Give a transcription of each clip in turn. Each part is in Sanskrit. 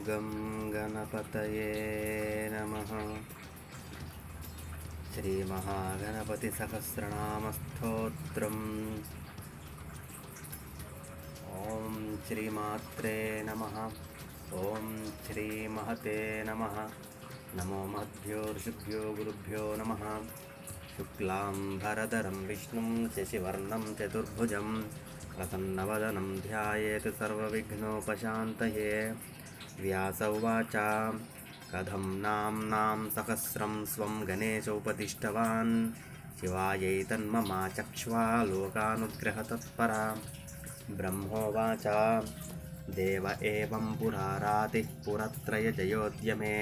गं गणपतये नमः। श्रीमहागणपतिसहस्रनामस्तोत्रम्। ॐ श्रीमात्रे नमः। ॐ श्रीमहते नमः। नमो महद्भ्यो ऋषिभ्यो गुरुभ्यो नमः। शुक्लाम्बरधरं विष्णुं शशिवर्णं चतुर्भुजं प्रसन्नवदनं ध्यायेत् सर्वविघ्नोपशान्तये। व्यास उवाच कथं नाम्नां सहस्रं स्वं गणेशोपदिष्टवान् शिवायै तन्ममाचक्ष्वा लोकानुग्रहतत्परा। ब्रह्मोवाच देव एवं पुरा रातिः पुरत्रयजयोद्यमे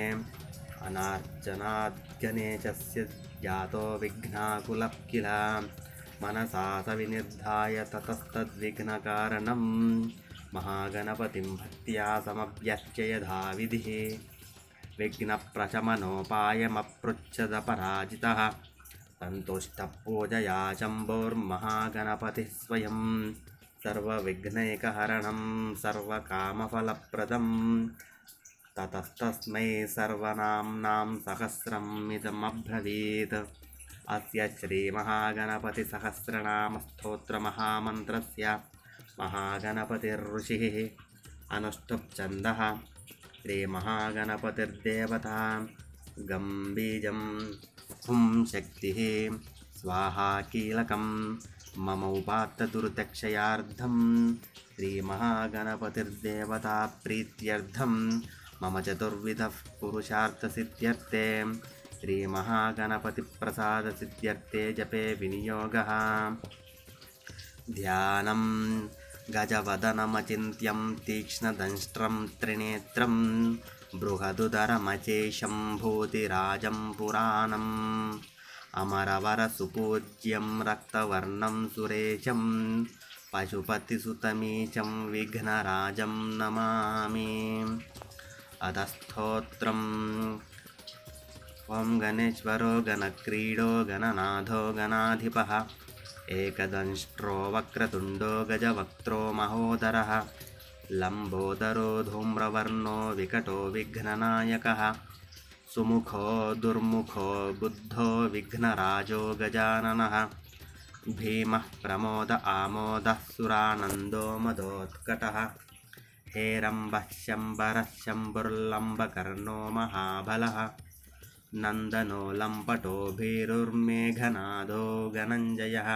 अनार्चनाद्गणेशस्य जातो विघ्नाकुलः किल। मनसा स विनिर्धाय ततस्तद्विघ्नकारणं महागणपतिं भक्त्या समभ्यर्च्य यथाविधिः। विघ्नप्रशमनोपायमपृच्छदपराजितः सन्तुष्टः पूजया शम्भोर्महागणपतिः स्वयं। सर्वविघ्नैकहरणं सर्वकामफलप्रदं ततस्तस्मै सर्वनाम्नां सहस्रम् इदमब्रवीत्। अस्य श्रीमहागणपतिसहस्रनामस्तोत्रमहामन्त्रस्य महागणपतिर्ऋषिः अनुष्टुप् श्रीमहागणपतिर्देवता गं बीजं हुं शक्तिः स्वाहा कीलकं मम उपात्तदुर्दक्षयार्धं श्रीमहागणपतिर्देवता प्रीत्यर्थं मम चतुर्विधः पुरुषार्थसिद्ध्यर्थे श्रीमहागणपतिप्रसादसिद्ध्यर्थे जपे विनियोगः। ध्यानं गजवदनमचिन्त्यं तीक्ष्णदंष्ट्रं त्रिनेत्रं बृहदुदरमचेशं भूतिराजं पुराणम् अमरवरसुपूज्यं रक्तवर्णं सुरेशं पशुपतिसुतमीचं विघ्नराजं नमामि। अधस्तोत्रम्। ॐ गणेश्वरो गणक्रीडो गणनाथो गणाधिपः एकदंष्ट्रो वक्रतुण्डो गजवक्त्रो महोदरः लम्बोदरो धूम्रवर्णो विकटो विघ्ननायकः सुमुखो दुर्मुखो बुद्धो विघ्नराजो गजाननः भीमः प्रमोद आमोदः सुरानन्दो मदोत्कटः हेरम्बः शम्बरः शम्भुर्लम्बकर्णो महाबलः नन्दनो लम्पटो भीरुर्मेघनादो गणञ्जयः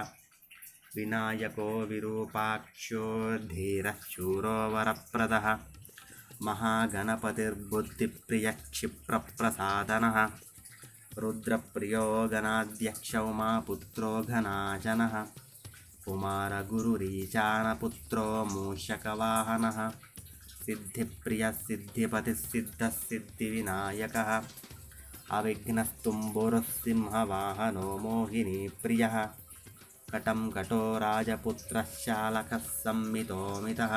विनायको विरूपाक्षो धीरः शूरो वरप्रदः महागणपतिर्बुद्धिप्रियः क्षिप्रप्रसादनः रुद्रप्रियो गणाध्यक्षो उमापुत्रो घनाशनः कुमारगुरुरीशानपुत्रो मूषकवाहनः सिद्धिप्रियः सिद्धिपतिः सिद्धः सिद्धिविनायकः अविघ्नस्तुम्बुरुः सिंहवाहनो मोहिनीप्रियः कटं कटो राजपुत्रः शालकः संमितोमितः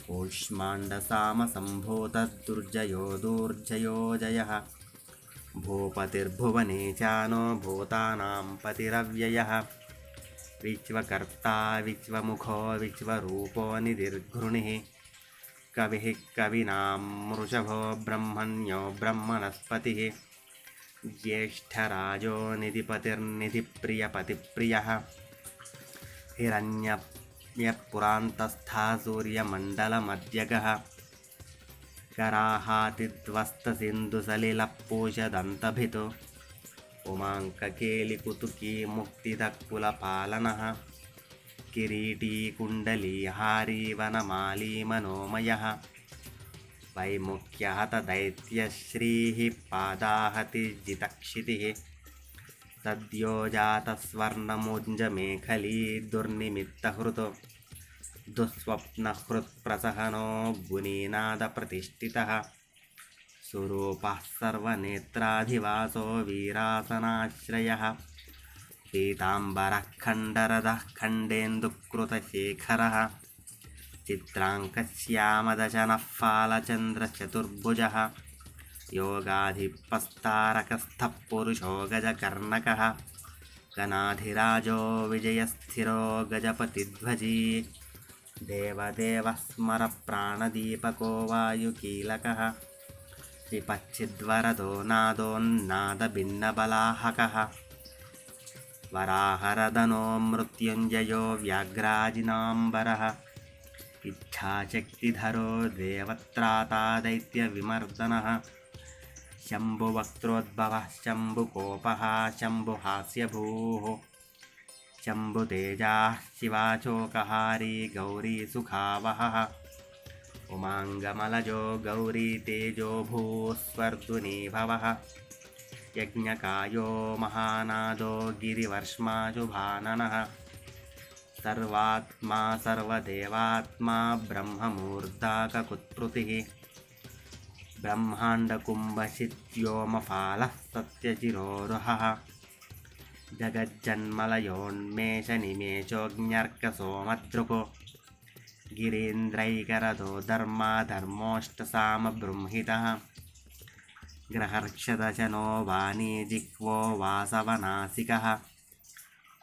कूष्माण्डसामसम्भूतः दुर्जयो दुर्जयो जयः भूपतिर्भुवने चानो भूतानां पतिरव्ययः विश्वकर्ता विश्वमुखो विश्वरूपो निधिर्घृणिः कविः कवीनां वृषभो ब्रह्मण्यो ब्रह्मणस्पतिः ज्येष्ठराजो निधिपतिर्निधिप्रियपतिप्रियः हिरण्यपुरान्तस्था सूर्यमण्डलमध्यगः कराहातिध्वस्तसिन्धुसलिलपूषदन्तभितो उमाङ्ककेलिकुतुकी मुक्तिदकुलपालनः किरीटी कुण्डलीहारी वनमाली मनोमयः वैमुख्यहतदैत्यश्रीः पादाहतिजितक्षितिः सद्यो जातस्वर्णमुञ्जमेखली दुर्निमित्तहृतो दुःस्वप्नहृत्प्रसहनो गुणीनादप्रतिष्ठितः सुरूपः सर्वनेत्राधिवासो वीरासनाश्रयः पीताम्बरः खण्डरदः खण्डेन्दुकृतशेखरः चित्राङ्कश्यामदशनः फालचन्द्रचतुर्भुजः योगाधिपस्तारकस्थः पुरुषो गजकर्णकः गणाधिराजो विजयस्थिरो गजपतिध्वजी देवदेवः स्मर प्राणदीपको वायुकीलकः विपच्चिद्वरदो नादोन्नादभिन्नबलाहकः वराहरदनो मृत्युञ्जयो व्याघ्राजिनाम्बरः इच्छाशक्तिधरो देवत्राता दैत्यविमर्दनः शम्भुवक्त्रोद्भवः शम्भुकोपः शम्भुहास्यभूः शम्भुतेजाः शिवाचोकहारी गौरीसुखावहः उमाङ्गमलजो गौरीतेजो भूस्वर्धुनीभवः यज्ञकायो महानादो गिरिवर्ष्माशुभाननः सर्वात्मा सर्वदेवात्मा ब्रह्ममूर्धाककुत्पृतिः ब्रह्माण्डकुम्भशित्योमफालः सत्यचिरोरुहः जगज्जन्मलयोन्मेषनिमेषोऽग्न्यर्कसोमदृको गिरीन्द्रैकरथो धर्माधर्मोऽष्टसामबृंहितः ग्रहर्क्षदशनो वाणीजिह्वो वासवनासिकः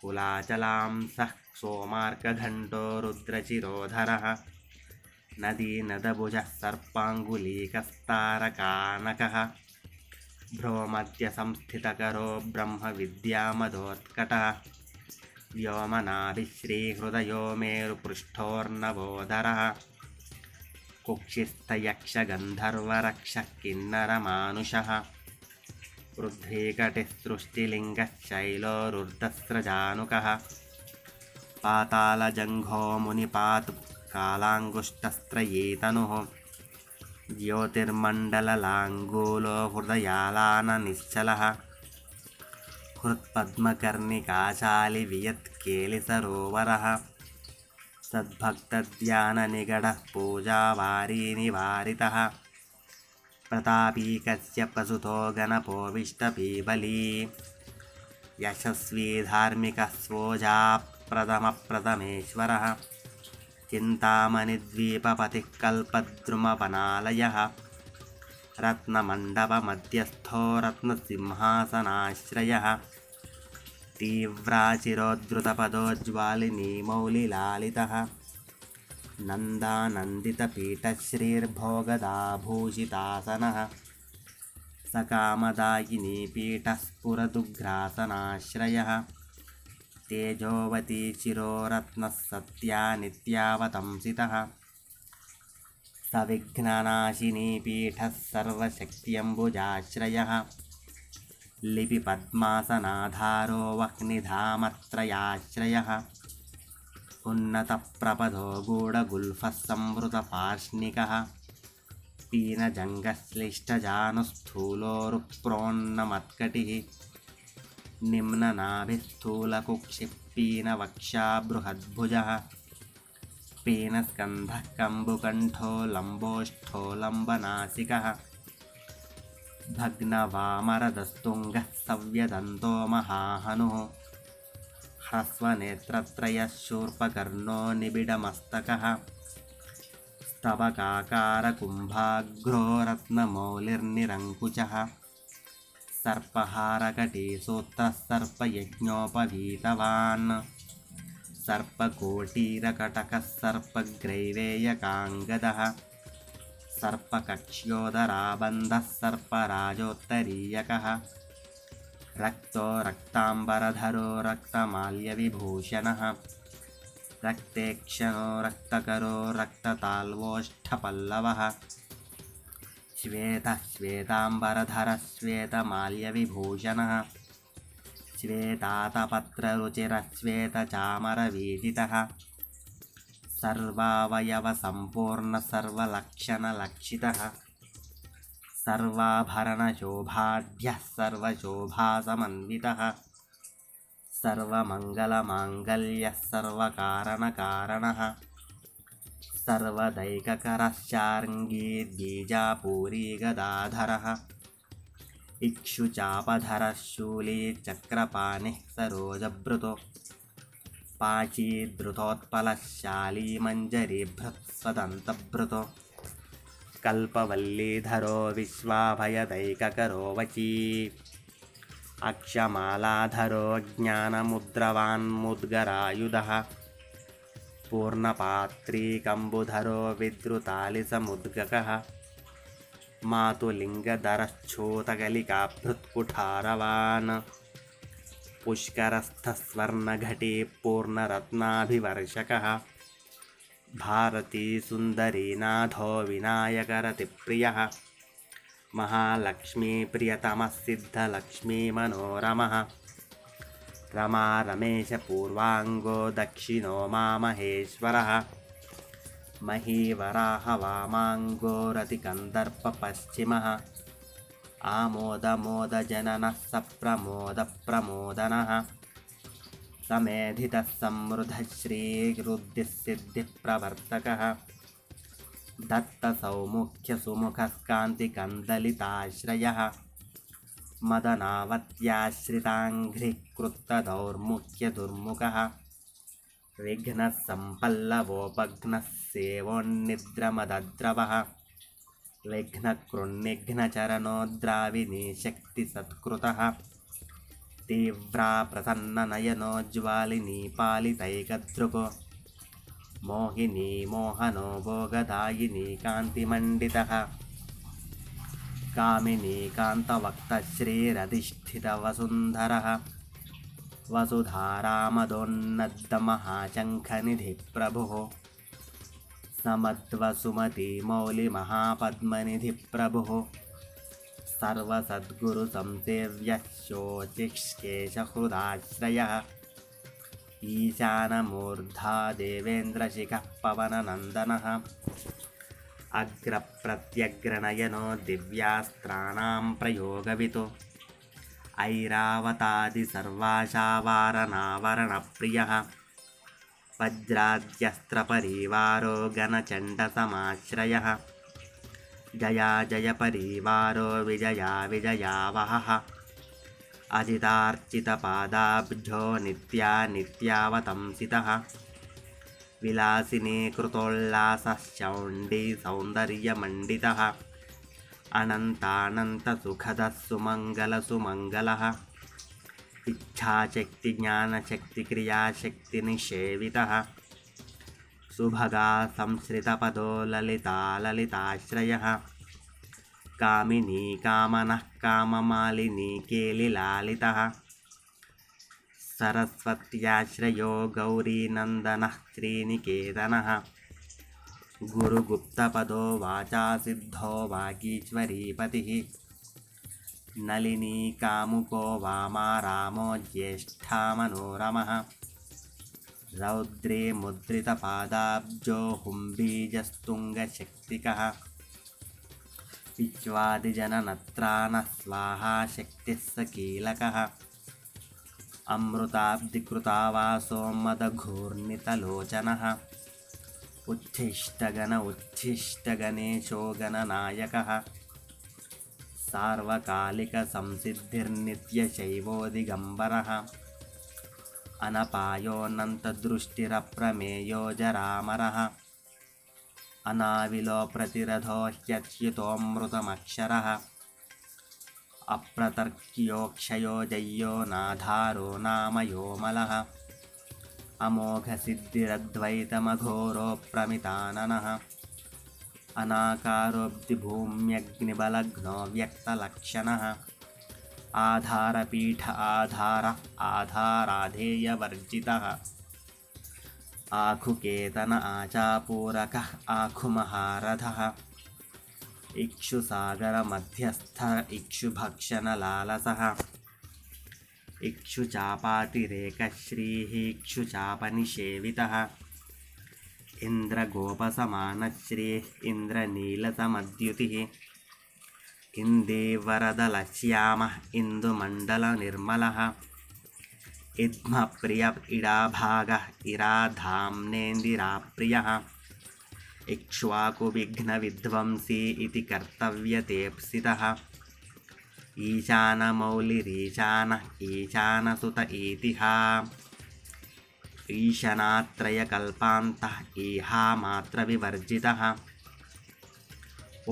कुलाचलांसः सोमार्कघण्टो रुद्रचिरोधरः नदीनदभुजः सर्पाङ्गुलीकस्तारकानकः भ्रोमध्यसंस्थितकरो ब्रह्मविद्यामदोत्कटः व्योमनाभिश्रीहृदयो मेरुपृष्ठोर्नवोदरः कुक्षिस्थयक्षगन्धर्वरक्षः किन्नरमानुषः पृथ्वीकटिसृष्टिलिङ्गः शैलोरुर्धस्रजानुकः पातालजङ्घो मुनिपातु कालाङ्गुष्टस्त्रयीतनुः ज्योतिर्मण्डललाङ्गूलो हृदयालाननिश्चलः हृत्पद्मकर्णिकाशालिवियत्केलिसरोवरः सद्भक्तध्याननिगडः पूजावारीनिवारितः प्रतापी कश्यपसुतो गणपोविष्टपीबली यशस्वी धार्मिकः स्वोजाप्रथमप्रथमेश्वरः चिन्तामणिद्वीपपतिः कल्पद्रुमवनालयः रत्नमण्डपमध्यस्थो रत्नसिंहासनाश्रयः तीव्राचिरोद्धृतपदोज्ज्वालिनीमौलिलालितः नन्दानन्दितपीठश्रीर्भोगदाभूषितासनः सकामदायिनीपीठः स्फुरदुग्रासनाश्रयः तेजोवती शिरोरत्नः सत्या नित्यावतंसितः सविघ्ननाशिनीपीठः सर्वशक्त्यम्बुजाश्रयः लिपिपद्मासनाधारो वह्निधामत्रयाश्रयः उन्नतप्रपदो गूढगुल्फः संवृतपार्ष्णिकः पीनजङ्गश्लिष्टजानुस्थूलोरुक्प्रोन्नमत्कटिः निम्ननाभिस्थूलकुक्षिः पीनवक्षा बृहद्भुजः पीनस्कन्धः कम्बुकण्ठो लम्बोष्ठो लम्बनासिकः भग्नवामरदस्तुङ्गः सव्यदन्तो महाहनुः ह्रस्वनेत्रत्रयः शूर्पकर्णो निबिडमस्तकः स्तबकाकारकुम्भाग्रो रत्नमौलिर्निरङ्कुशः सर्पहारकटीसूत्रः सर्पयज्ञोपवीतवान् सर्पकोटीरकटकः सर्पग्रैवेयकाङ्गदः सर्पकक्ष्योदराबन्धः सर्पराजोत्तरीयकः रक्तो रक्ताम्बरधरो रक्तमाल्यविभूषणः रक्तेक्षणो रक्तकरो रक्तताल्वोष्ठपल्लवः श्वेतः श्वेताम्बरधरः श्वेतमाल्यविभूषणः श्वेतातपत्ररुचिरः श्वेतचामरवीजितः सर्वावयवसम्पूर्णः सर्वलक्षणलक्षितः सर्वाभरणशोभाढ्यः सर्वशोभासमन्वितः सर्वमङ्गलमाङ्गल्यः सर्वकारणकारणः सर्वदैककरः शार्ङ्गीर्बीजापूरी गदाधरः इक्षुचापधरः शूली चक्रपाणिः सरोजभृतो पाचीधृतोत्पलः शालीमञ्जरीभृत्स्वदन्तभृतो कल्पवल्लीधरो विश्वाभयदैककरो वची अक्षमालाधरो ज्ञानमुद्रवान्मुद्गरायुधः पूर्णपात्री कम्बुधरो विद्रुतालिसमुद्गकः मातुलिङ्गधरश्छोतकलिकाभृत्कुठारवान् पुष्करस्थस्वर्णघटी पूर्णरत्नाभिवर्षकः भारती सुन्दरी नाथो विनायकरतिप्रियः महालक्ष्मीप्रियतमः सिद्धलक्ष्मीमनोरमः रमा रमेशपूर्वाङ्गो दक्षिणो मामहेश्वरः महीवराहवामाङ्गो रतिकन्दर्पपश्चिमः आमोदमोदजननः सप्रमोदप्रमोदनः समेधितः समृद्धश्रीरुद्धिसिद्धिप्रवर्तकः दत्तसौमुख्यसुमुखस्कान्तिकन्दलिताश्रयः मदनावत्याश्रिताङ्घ्रिकृत्तदौर्मुख्यदुर्मुखः विघ्नः सम्पल्लवोपघ्नः सेवोन्निद्रमदद्रवः विघ्नकृन्निघ्नचरणोद्राविनीशक्तिसत्कृतः तीव्रा प्रसन्ननयनोज्ज्वालिनी पालितैकदृको मोहिनी मोहनो भोगदायिनी कान्तिमण्डितः कामिनी कान्तवक्तश्रीरधिष्ठितवसुन्धरः वसुधारामदोन्नद्धमहाशङ्खनिधिप्रभुः समध्वसुमतीमौलिमहापद्मनिधिप्रभुः सर्वसद्गुरुसंसेव्यः शोचिष्केशहृदाश्रयः ईशानमूर्धा देवेन्द्रशिखः पवननन्दनः अग्रप्रत्यग्रनयनो दिव्यास्त्राणां प्रयोगवितो ऐरावतादिसर्वाशावारणावरणप्रियः वज्राद्यस्त्रपरिवारो गणचण्डसमाश्रयः जया जयपरिवारो विजया विजयावहः अजितार्चितपादाब्जो नित्या नित्यावतंसितः विलासिनी कृतोल्लासः चौण्डी सौन्दर्यमण्डितः अनन्तानन्तसुखदः सुमङ्गलसुमङ्गलः इच्छाशक्तिज्ञानशक्तिक्रियाशक्तिनिषेवितः सुभगा संश्रितपदो ललिता ललिताश्रयः कामिनी कामनः काममालिनी केलिलालितः सरस्वत्याश्रयो गौरीनन्दनः श्रीनिकेतनः गुरुगुप्तपदो वाचासिद्धो वागीश्वरीपतिः नलिनी कामुको वामा रामो ज्येष्ठा मनोरमः रौद्रे मुद्रितपादाब्जो हुम्बीजस्तुङ्गशक्तिकः विश्वादिजननत्राणः स्वाहा शक्तिः सकीलकः अमृताब्धिकृतावासो मदघूर्णितलोचनः उच्छिष्टगणेशो गणनायकः सार्वकालिकसंसिद्धिर्नित्यशैवो अनपायोऽनन्तदृष्टिरप्रमेयो जरामरः अनाविलो प्रतिरथो ह्यच्युतोऽमृतमक्षरः अप्रतर्क्योऽक्षयो जय्यो नाधारो नामयोमलः अमोघसिद्धिरद्वैतमघोरोऽप्रमिताननः अनाकारोऽब्धिभूम्यग्निबलघ्नो व्यक्तलक्षणः आधारपीठ आधाराधेयवर्जितः आखुकेतन आचापूरकः आखुमहारथः इक्षुसागरमध्यस्थ इक्षुभक्षणलालसः इक्षुचापातिरेकश्रीः इक्षुचापनिषेवितः इन्द्रगोपसमानश्रीः इन्द्रनीलसमद्युतिः इन्दीवरदलश्यामः इन्दुमण्डलनिर्मलः इद्मप्रिय इडाभागः इराधाम्नेन्दिराप्रियः इक्ष्वाकुविघ्नविध्वंसी इति कर्तव्यतेप्सितः ईशानमौलिरीशानः ईशानसुत इतिहा ईशनात्रयकल्पान्तः ईहामात्रविवर्जितः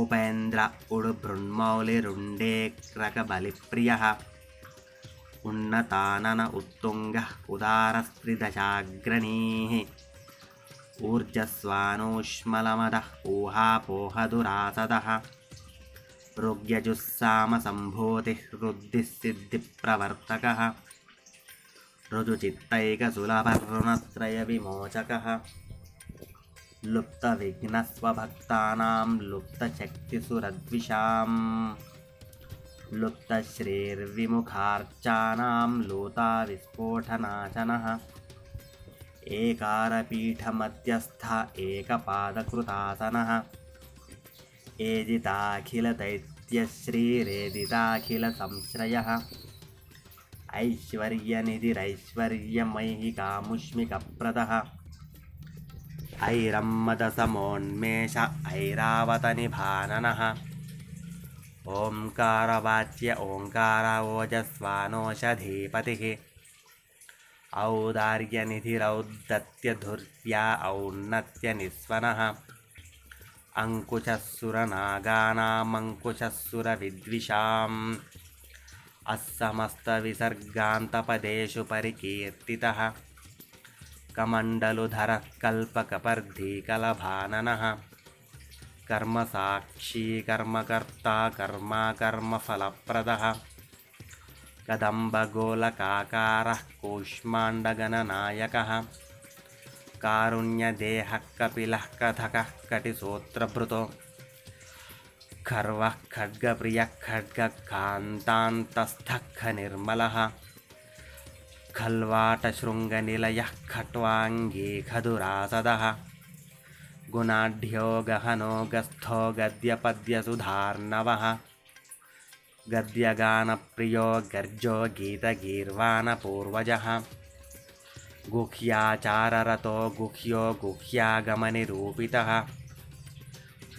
उपेन्द्र उडुभृन्मौलिरुण्डेक्रकबलिप्रियः उन्नतानन उत्तुङ्गः उदारस्त्रिदशाग्रणीः ऊर्जस्वानोष्मलमदः पूहापोहदुरासदः ऋग्यजुस्सामसम्भूतिः रुद्धिसिद्धिप्रवर्तकः ऋजुचित्तैकसुलभर्णत्रयविमोचकः लुप्तविघ्नस्वभक्तानां लुप्तशक्तिसुरद्विषाम् लुप्तश्रीर्विमुखार्चानां लूताविस्फोटनाशनः एकारपीठमध्यस्थ एकपादकृतासनः एदिताखिलदैत्यश्रीरेदिताखिलसंश्रयः ऐश्वर्यनिधिरैश्वर्यमैहिकामुष्मिकप्रदः ऐरम्मदसमोन्मेष ऐरावतनिभाननः ओङ्कारवाच्य ओङ्कार ओजस्वानोषधीपतिः औदार्यनिधिरौद्धत्यधुर्या औन्नत्यनिस्वनः अङ्कुशः सुरविद्विषाम् अस्समस्तविसर्गान्तपदेषु परिकीर्तितः कमण्डलुधरः कल्पकपर्धिकलभाननः कर्मसाक्षी कर्मकर्ता कर्मफलप्रदः कदम्बगोलकाकारः कूष्माण्डगणनायकः कारुण्यदेहः कपिलः कथकः कटिसूत्रभृतो खर्वः खड्गप्रियः खड्गकान्तान्तस्थः खल्वाटशृङ्गनिलयः खट्वाङ्गी खदुरासदः गुणाढ्यो गहनो गस्थो गद्यपद्यसुधार्णवः गद्यगानप्रियो गर्जो गीतगीर्वाणपूर्वजः गुह्याचाररतो गुह्यो गुह्यागमनिरूपितः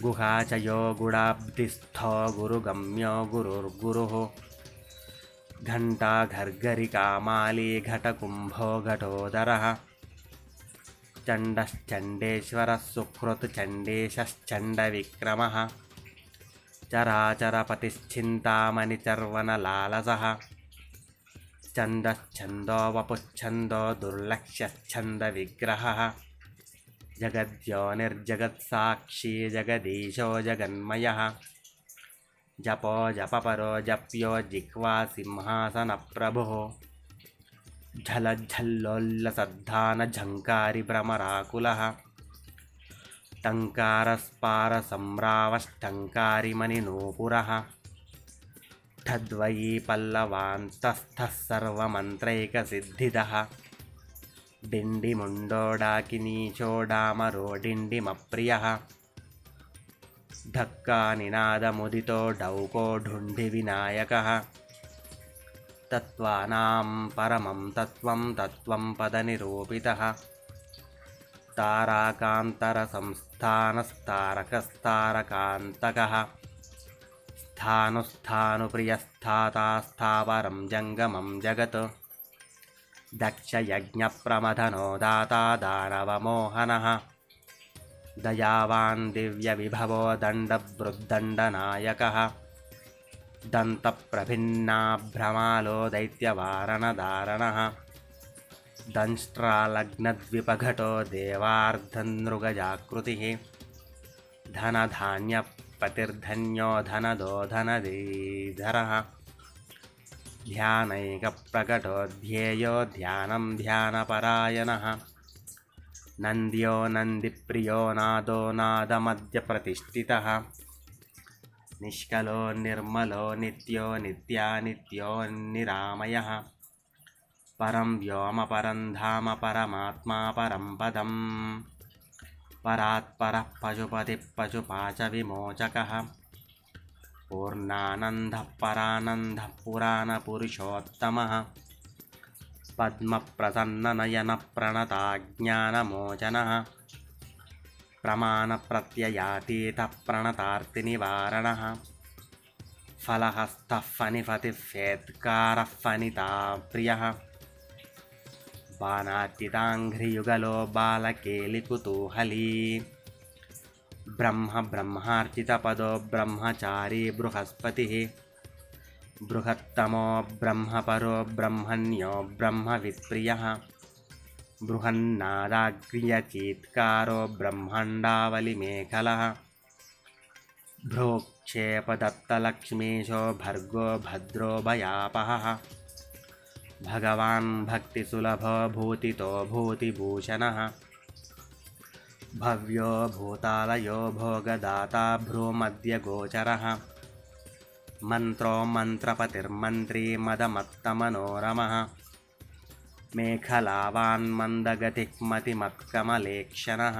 गुहाचयो गुणाब्धिस्थो गुरुगम्यो गुरुर्गुरुः घण्टाघर्घरिकामाली घटकुम्भो घटोदरः चण्डश्चण्डेश्वरः सुहृत् चण्डेशश्चण्डविक्रमः चराचरपतिश्चिन्तामणिचर्वणलालसः छन्दश्छन्दो वपुच्छन्दो दुर्लक्ष्यच्छन्दविग्रहः जगद्योनिर्जगत्साक्षी जगदीशो जगन्मयः जपो जपपरो जप्यो जिह्वा सिंहासनप्रभुः झलझल्लोल्लसद्धानझङ्कारी भ्रमराकुलः टङ्कारस्पारसम्रावष्टङ्कारिमणिनूपुरः ठद्वयी पल्लवान्तस्थः सर्वमन्त्रैकसिद्धिदः डिण्डिमुण्डोडाकिनीचोडामरो डिण्डिमप्रियः ढक्कानिनादमुदितो डौको ढुण्डिविनायकः तत्त्वानां परमं तत्त्वं तत्त्वं पदनिरूपितः ताराकान्तरसंस्थानस्तारकस्तारकान्तकः स्थाणुस्थाणुप्रियस्थाता स्थावरं जङ्गमं जगत् दक्षयज्ञप्रमथनो दाता दानवमोहनः दयावान् दिव्यविभवो दण्डभृद्दण्डनायकः दन्तप्रभिन्नाभ्रमालो दैत्यवारणदारणः दंष्ट्रालग्नद्विपघटो देवार्धनृगजाकृतिः धनधान्यपतिर्धन्यो धनदो धनधीधरः ध्यानैकप्रकटो ध्येयो ध्यानं ध्यानपरायणः नन्द्यो नन्दिप्रियो नादो नादमध्यप्रतिष्ठितः निष्कलो निर्मलो नित्यो नित्यानित्यो निरामयः परं व्योम परं धाम परमात्मा परं पदं परात्परः पशुपतिः पशुपाशविमोचकः पूर्णानन्दः परानन्दः पुराणपुरुषोत्तमः पद्मप्रसन्ननयनप्रणताज्ञानमोचनः प्रमाणप्रत्ययातीतः प्रणतार्तिनिवारणः फलहस्तः फणिफतिफेत्कारः फणिताप्रियः बाणार्चिताङ्घ्रियुगलो बालकेलिकुतूहली ब्रह्मार्चितपदो ब्रह्मचारी बृहस्पतिः बृहत्तमो ब्रह्मपरो ब्रह्मण्यो ब्रह्मवित्प्रियः बृहन्नादाग्र्यचीत्कारो ब्रह्माण्डावलिमेखलः भ्रोक्षेपदत्तलक्ष्मीशो भर्गो भद्रो भयापहः भगवान् भक्तिसुलभो भूतितो भूतिभूषणः भव्यो भूतालयो भोगदाता भ्रूमध्यगोचरः मन्त्रो मन्त्रपतिर्मन्त्री मदमत्तमनोरमः मेखलावान् मन्दगतिः मतिमत्कमलेक्षणः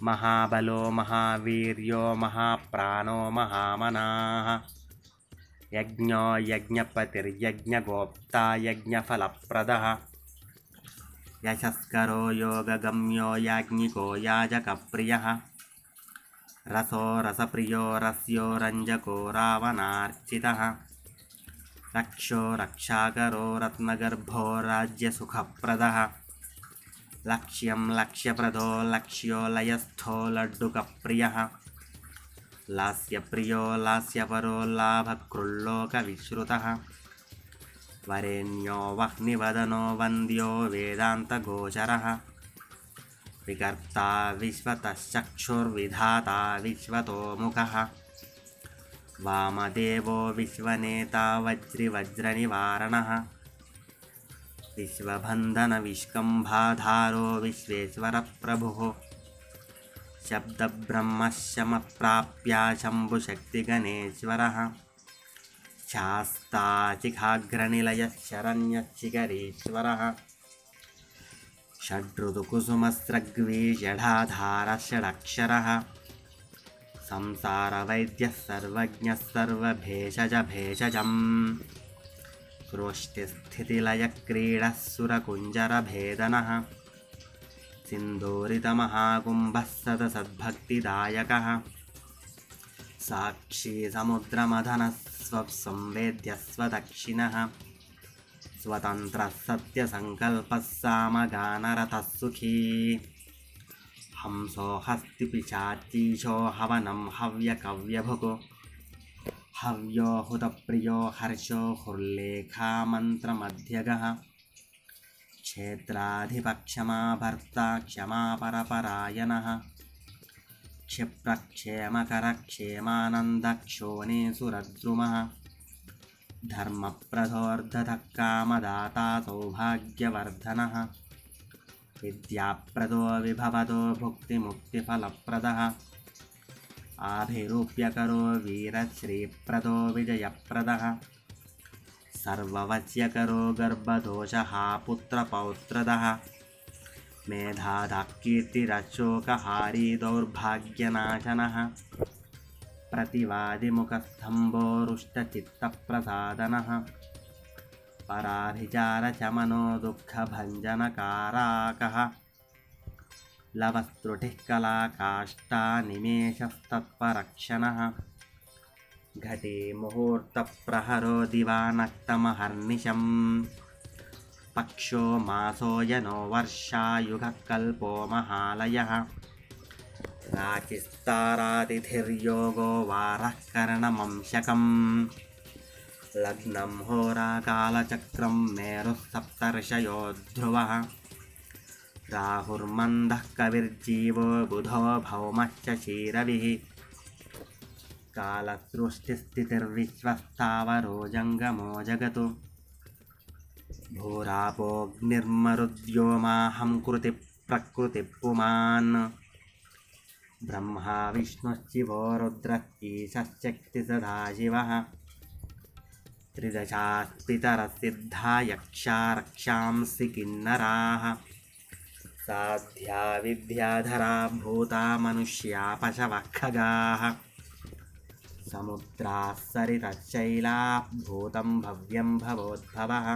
महाबलो महावीर्यो महाप्राणो महामनाः यज्ञो यज्ञपतिर्यज्ञगोप्ता यज्ञफलप्रदः यशस्करो योगगम्यो याज्ञिको याजकप्रियः रसो रसप्रियो रस्यो रञ्जको रावणार्चितः रक्षो रक्षाकरो रत्नगर्भो राज्यसुखप्रदः लक्ष्यं लक्ष्यप्रदो लक्ष्यो लयस्थो लड्डुकप्रियः लास्यप्रियो लास्यपरो लाभकृल्लोकविश्रुतः वरेण्यो वह्निवदनो वन्द्यो वेदान्तगोचरः विकर्ता विश्वतश्चक्षुर्विधाता विश्वतोमुखः वामदेवो विश्वनेता वज्रिवज्रनिवारणः विश्वबन्धनविष्कम्भाधारो विश्वेश्वरप्रभुः शब्दब्रह्मशमप्राप्य शम्भुशक्तिगणेश्वरः शास्ताचिखाग्रनिलयः शरण्यशिखरीश्वरः षड्ऋतुकुसुमस्रग्वीषडाधारः षडक्षरः संसारवैद्यः सर्वज्ञः सर्वभेषजभेषजम् सृष्टिस्थितिलयक्रीडः सुरकुञ्जरभेदनः सिन्दूरितमहाकुम्भः सदसद्भक्तिदायकः साक्षी समुद्रमथनः स्वसंवेद्यः स्वदक्षिणः स्वतन्त्रः सत्यसङ्कल्पः सामगानरतः सुखी हंसो हस्तिपिशाचीशो हवनं हव्यकव्यभुक् हव्यो हुतप्रियो हर्षो हुर्लेखामन्त्रमध्यगः क्षेत्राधिपक्षमा भर्ता क्षमापरपरायणः क्षिप्रक्षेमकरक्षेमानन्दक्षोणीसुरद्रुमः धर्मप्रदोर्धतः कामदाता सौभाग्यवर्धनः विद्याप्रदो विभवदो भुक्तिमुक्तिफलप्रदः आभिरूप्यकरो वीरश्रीप्रदो विजयप्रदः सर्ववश्यकरो गर्भदोषः पुत्रपौत्रदः मेधादाकीर्तिरशोकहारी दौर्भाग्यनाशनः प्रतिवादिमुखस्तम्भोरुष्टचित्तप्रसादनः पराभिचारशमनो दुःखभञ्जनकाराकः लवस्त्रुटिः कलाकाष्ठानिमेषस्तत्परक्षणः घटे मुहूर्तप्रहरो दिवानक्तमहर्निशम् पक्षो मासो यनो वर्षायुगः कल्पो महालयः राचिस्तारातिथिर्योगो वारः करणमंशकम् लग्नं होराकालचक्रं मेरुः सप्तर्षयो ध्रुवः राहुर्मन्दः कविर्जीवो बुधो भौमश्च क्षीरविः कालसृष्टिस्थितिर्विश्वस्तावरो जङ्गमो जगतु भूरापोऽग्निर्मरुद्योमाहं कृतिप्रकृतिः ब्रह्मा विष्णुश्चिवो रुद्रः ईशश्चक्तिसदाशिवः त्रिदशास्पितरः सिद्धा यक्षा रक्षांसि किन्नराः साध्या विद्याधरा भूता मनुष्या पशवः खगाः समुद्राः सरितः शैलाः भूतं भव्यं भवोद्भवः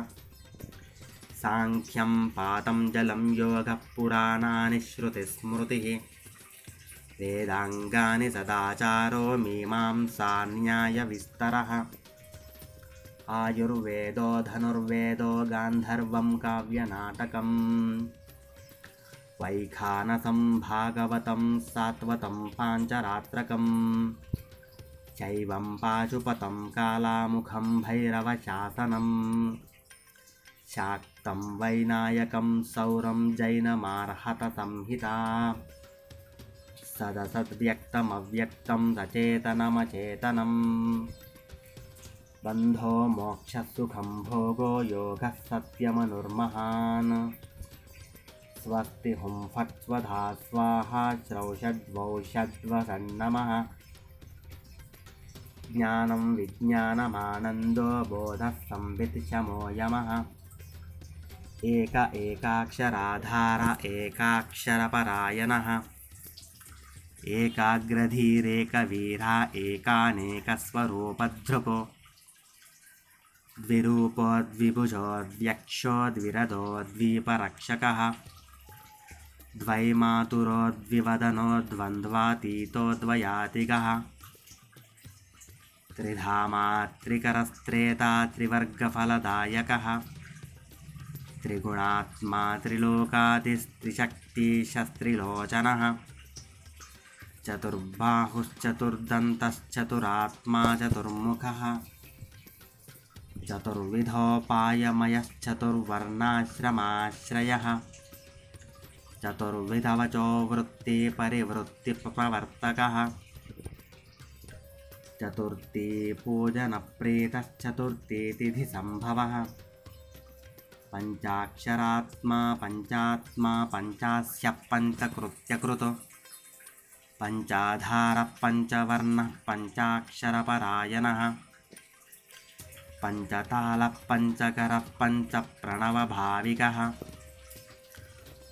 सांख्यं पातं जलं योगः पुराणानि श्रुतिस्मृतिः वेदाङ्गानि सदाचारो मीमांसा न्यायविस्तरः आयुर्वेदो धनुर्वेदो गान्धर्वं काव्यनाटकम् वैखानसं भागवतं सात्वतं पाञ्चरात्रकम् चैवं पाशुपतं कालामुखं भैरवशासनम् शाक्तं वैनायकं सौरं जैनमार्हत संहिता सदसद्व्यक्तमव्यक्तं सचेतनमचेतनं बन्धो मोक्षसुखं भोगो योगः सत्यमनुर्महान् स्वस्ति हुं फट् स्वधा स्वाहा श्रौषड्वौषड्वसन्नमः ज्ञानं विज्ञानमानन्दो बोधः संवित् शमो यमः एक एकाक्षराधार एकाक्षरपरायणः एकाग्रधीरेकवीरा एकानेकस्वरूपधृको द्विरूपो द्विभुजो द्व्यक्षो द्विरदो द्वीपरक्षकः द्वैमातुरो द्विवदनो द्वन्द्वातीतो द्वयातिगः त्रिधामा त्रिकरस्त्रेता त्रिवर्गफलदायकः त्रिगुणात्मा त्रिलोकादिस्त्रिशक्तिशस्त्रिलोचनः चतुर्बाहुश्चतुर्दन्तश्चतुरात्मा चतुर्मुखः चतुर्विधोपायमयश्चतुर्वर्णाश्रमाश्रयः चतुर्विधवचो वृत्तिपरिवृत्तिप्रवर्तकः चतुर्थी पूजनप्रीतश्चतुर्थीतिथिसम्भवः पञ्चाक्षरात्मा पञ्चात्मा पञ्चास्यः पञ्चकृत्यकृतो पञ्चाधारः पञ्चवर्णः पञ्चाक्षरपरायणः पञ्चतालः पञ्चकरः पञ्चप्रणवभाविकः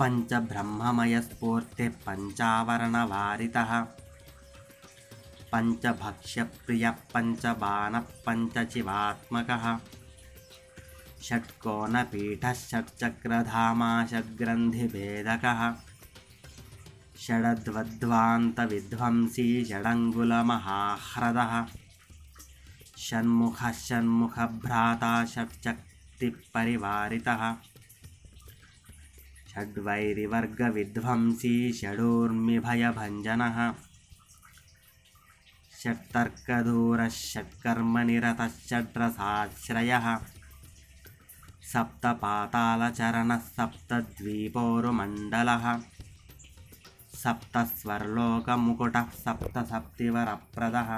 पञ्चब्रह्ममयस्फूर्तिः पञ्चावरणवारितः पञ्चभक्ष्यप्रियः पञ्चबाणः पञ्चचिवात्मकः षट्कोणपीठः षट्चक्रधामा षड्ग्रन्थिभेदकः षडध्वद्वान्तविध्वंसी षडङ्गुलमहाह्रदः षण्मुखः षण्मुखभ्राता षट्शक्तिपरिवारितः षड्वैरिवर्गविध्वंसी षडूर्मिभयभञ्जनः षट्तर्कदूरः षट्कर्मनिरतः षड्रसाश्रयः सप्तपातालचरणः सप्तद्वीपोरुमण्डलः सप्तस्वर्लोकमुकुटः सप्तसप्तिवरप्रदः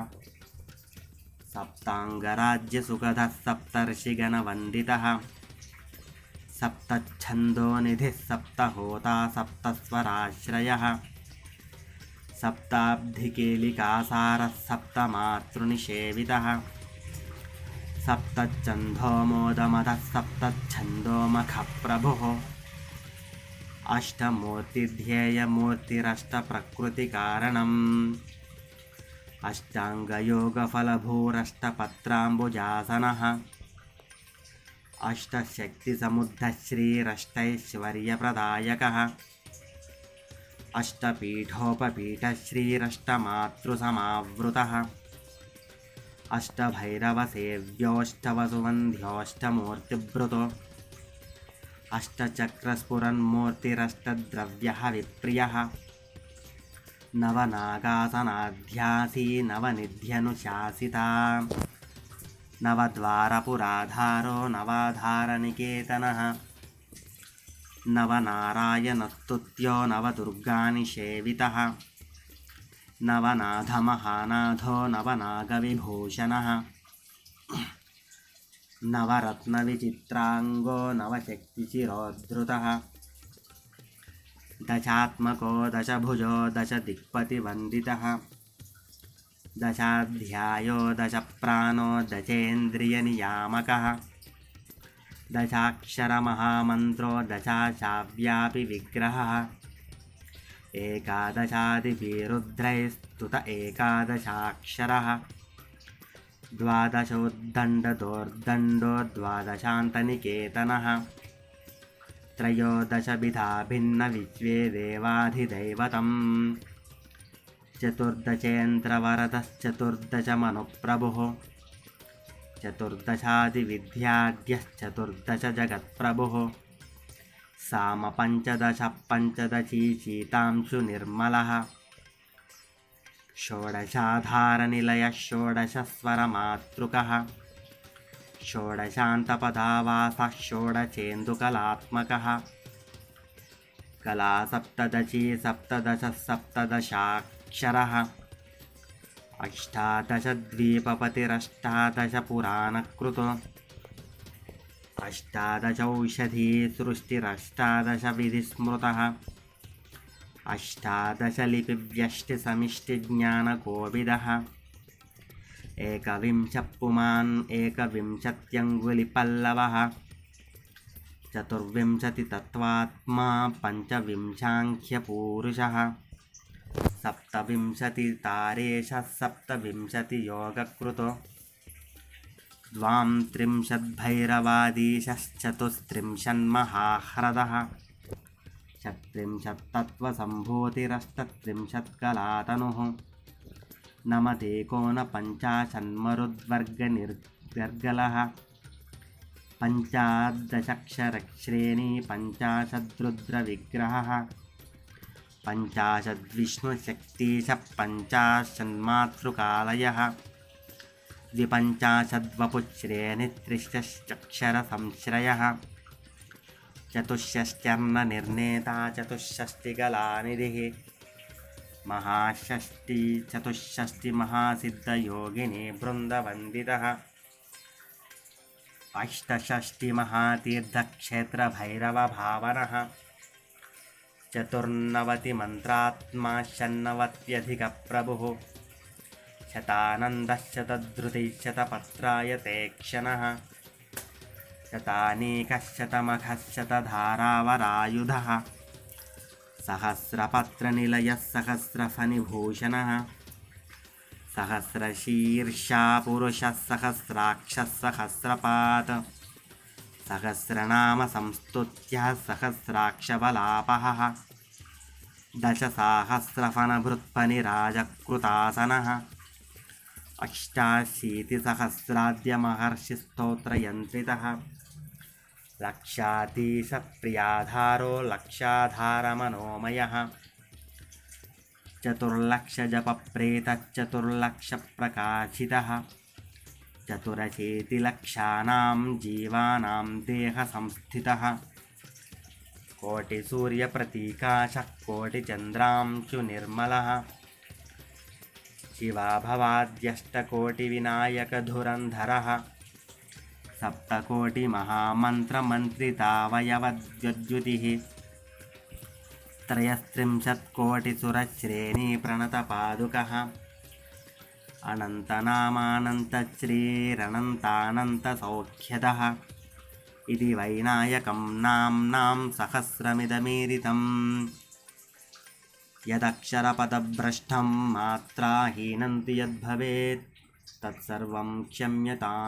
सप्ताङ्गराज्यसुखदः सप्तर्षिगणवन्दितः सप्तच्छन्दोनिधिः सप्तहोता सप्तस्वराश्रयः सप्ताब्धिकेलिकासारः सप्तमातृनिषेवितः सप्तच्छन्दोमोदमदः सप्तच्छन्दोमखप्रभुः अष्टमूर्तिध्येयमूर्तिरष्टप्रकृतिकारणम् अष्टाङ्गयोगफलभूरष्टपत्राम्बुजासनः अष्टशक्तिसमुद्धः श्रीरष्टैश्वर्यप्रदायकः अष्टपीठोपपीठः श्रीरष्टमातृसमावृतः अष्टभैरवसेव्योऽष्टवसुवन्ध्योऽष्टमूर्तिभृतो अष्टचक्रस्फुरन्मूर्तिरष्टद्रव्यः विप्रियः नवनागासनाध्यासी नवनिध्यनुशासिता नवद्वारपुराधारो नवाधारनिकेतनः नवनारायणस्तुत्यो नवदुर्गानिषेवितः नवनाथमहानाथो नवनागविभूषणः नवरत्नविचित्राङ्गो नवशक्तिचिरोद्धृतः दशात्मको दशभुजो दशदिक्पतिवन्दितः दशाध्यायो दशप्राणो दशेन्द्रियनियामकः दशाक्षरमहामन्त्रो दशाशाव्यापि विग्रहः एकादशादिभिरुद्रैस्तुत एकादशाक्षरः द्वादशोद्दण्डदोर्दण्डो द्वादशान्तनिकेतनः त्रयोदशविधा भिन्नविश्वे देवाधिदैवतम् चतुर्दशेन्द्रवरदश्चतुर्दशमनुप्रभुः चतुर्दशादिविद्याढ्यश्चतुर्दशजगत्प्रभुः सामपञ्चदश पञ्चदशी शीतांशुनिर्मलः षोडशाधारनिलयः षोडशस्वरमातृकः षोडशान्तपदावासः षोडशेन्दुकलात्मकः कला सप्तदशी सप्तदशः सप्तदशाक्षरः अष्टादशद्वीपपतिरष्टादशपुराणकृतो अष्टादशौषधी सृष्टिरष्टादशविधिस्मृतः अष्टादशलिपिव्यष्टिसमिष्टिज्ञानकोविदः एकविंशः पुमान् एकविंशत्यङ्गुलिपल्लवः चतुर्विंशतितत्त्वात्मा पञ्चविंशाङ्ख्यपूरुषः सप्तविंशतितारेशः सप्तविंशतियोगकृतो द्वांत्रिंशद्भैरवादीशश्चतुस्त्रिंशन्महाह्रदः षट्त्रिंशत्तत्त्वसम्भूतिरष्टत्रिंशत्कलातनुः नमतेकोनपञ्चाशन्मरुद्वर्गनिर्गलः पञ्चादशक्षरश्रेणी पञ्चाशद्रुद्रविग्रहः पञ्चाशद्विष्णुशक्तिशः पञ्चाशन्मातृकालयः द्विपञ्चाशद्वपुश्रेणित्रिशश्चक्षरसंश्रयः चतुष्षष्ट्यर्णनिर्णेता चतुष्षष्टिकलानिधिः महाषष्ठी चतुष्षष्टिमहासिद्धयोगिनी वृन्दवन्दितः अष्टषष्टिमहातीर्थक्षेत्रभैरवभावनः चतुर्नवतिमन्त्रात्मा षण्णवत्यधिकप्रभुः शतानन्दः शतधृतिः शतपत्रायते क्षणः शतानीकः शतमखः शतधारावरायुधः सहस्रपत्रनिलयः सहस्रफणिभूषणः सहस्रशीर्षा पुरुषः सहस्राक्षः सहस्रपात् सहस्रनामसंस्तुत्यः सहस्राक्षवलापः दशसाहस्रफणभृत्फणिराजकृतासनः अष्टाशीतिसहस्राद्यमहर्षिस्तोत्रयन्त्रितः लक्षाधीशप्रियाधारो लक्षाधारमनोमयः चतुर्लक्षजपप्रेतश्चतुर्लक्षप्रकाशितः चतुरशीतिलक्षानां जीवानां देहसंस्थितः कोटिसूर्यप्रतीकाशः कोटिचन्द्रांशुनिर्मलः शिवाभवाद्यष्टकोटिविनायकधुरन्धरः सप्तकोटिमहामन्त्रमन्त्रितावयवद्युतिः त्रयस्त्रिंशत्कोटिसुरश्रेणीप्रणतपादुकः अनन्तनामानन्तश्रीरनन्तानन्तसौख्यदः इति वैनायकं नाम्नां सहस्रमिदमीरितम् यदक्षरपदभ्रष्टं मात्राहीनं तु यद्भवेत् तत्सर्वं क्षम्यताम्।